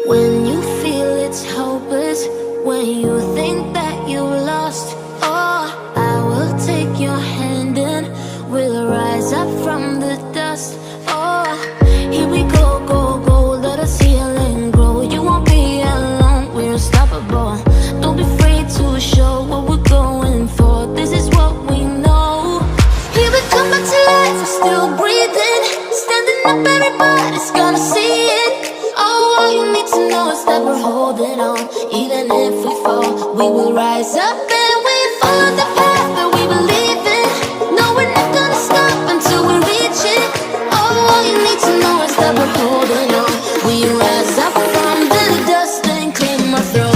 When you feel it's hopeless, when you think that you lost, oh, I will take your hand and we'll rise up from the dust. Oh, here we go, go, go, let us heal and grow. You won't be alone, we're unstoppable. Don't be afraid to show what we're going for. This is what we know. Here we come back to life, we're still breathing. Standing up, everybody's gonna see it. Oh, all you need to know is that we're holding on. Even if we fall, we will rise up and we follow the path that we believe in. No, we're not gonna stop until we reach it. Oh, all you need to know is that we're holding on. We rise up from the dust and claim our throne.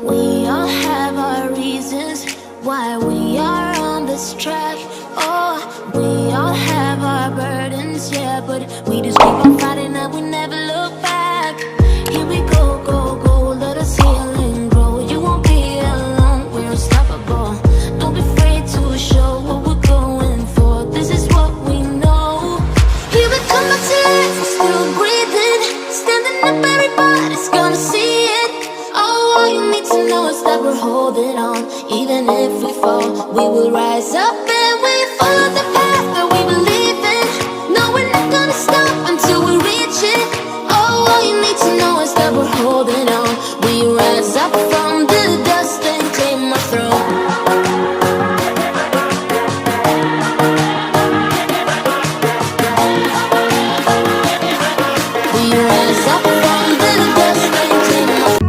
We all have our reasons why we are on this track. Oh, we all have our burdens, yeah, but we just keep on fighting and we never look back. Here we go, go, go, let us heal and grow. You won't be alone, we're unstoppable. Don't be afraid to show what we're going for. This is what we know. Here we come back to life, we're still breathing. Standing up, everybody's gonna see it. Oh, all you need to know is that we're holding on. Even if we fall, we will rise up and we follow the path that we believe in. No, we're not gonna stop until we reach it. Oh, all you need to know is that we're holding on. We rise up from the dust and claim our throne. We rise up from the dust and claim our throne.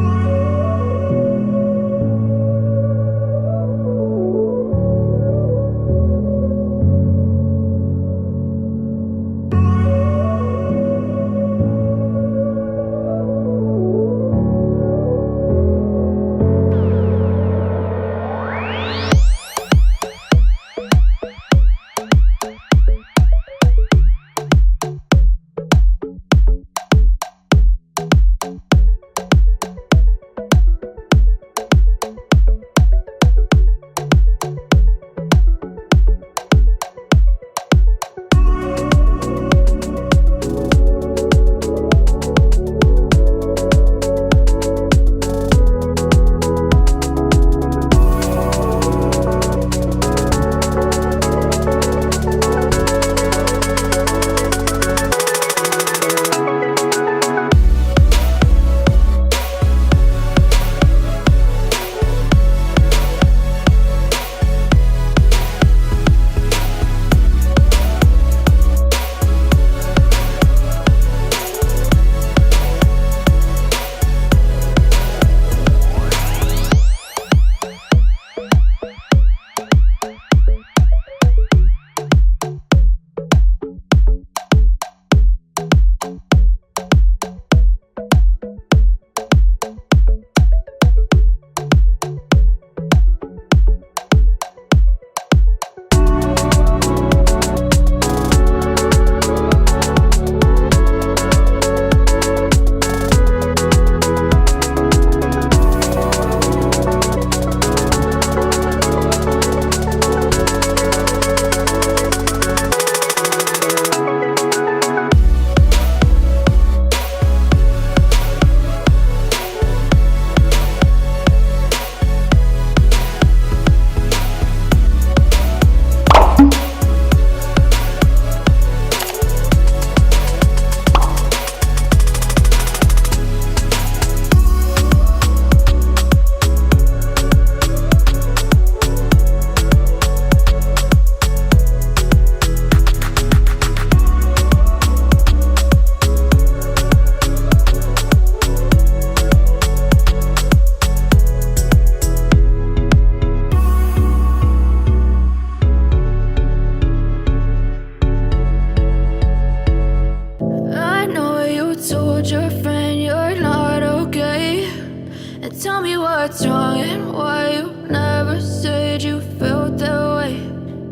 And tell me what's wrong and why you never said you felt that way.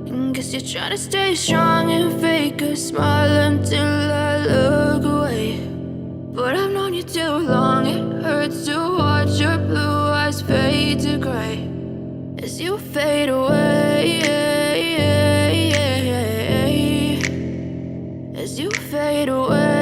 And guess you're trying to stay strong and fake a smile until I look away. But I've known you too long, it hurts to watch your blue eyes fade to gray as you fade away, as you fade away.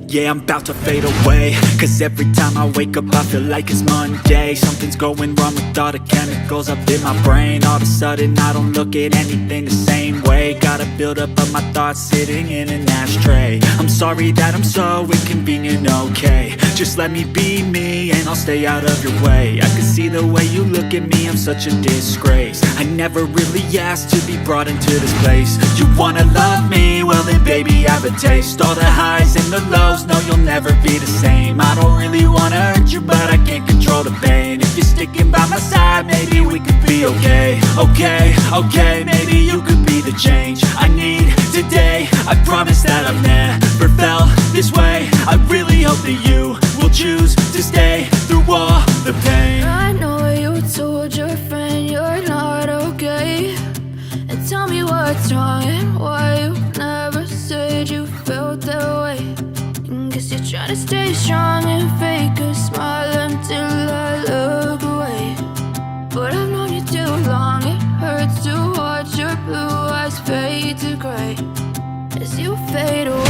Yeah, I'm about to fade away, cause every time I wake up I feel like it's Monday. Something's going wrong with all the chemicals up in my brain. All of a sudden I don't look at anything the same way. Got a buildup of my thoughts sitting in an ashtray. I'm sorry that I'm so inconvenient, okay. Just let me be me and I'll stay out of your way. I can see the way you look at me, I'm such a disgrace. I never really asked to be brought into this place. You wanna love me? Well then baby, have a taste. All the highs and the lows, no, you'll never be the same. I don't really wanna hurt you, but I can't control the pain. If you're sticking by my side, maybe we could be okay. Okay, maybe you could be the change I need today. I promise that I've never felt this way. I really hope that you will choose to stay through all the pain. I know you told your friend you're not okay. And tell me what's wrong and why you never said you felt that way. Guess you're trying to stay strong and fake a smile until I look away. But I've known you too long, it hurts to watch your blue eyes fade to gray as you fade away.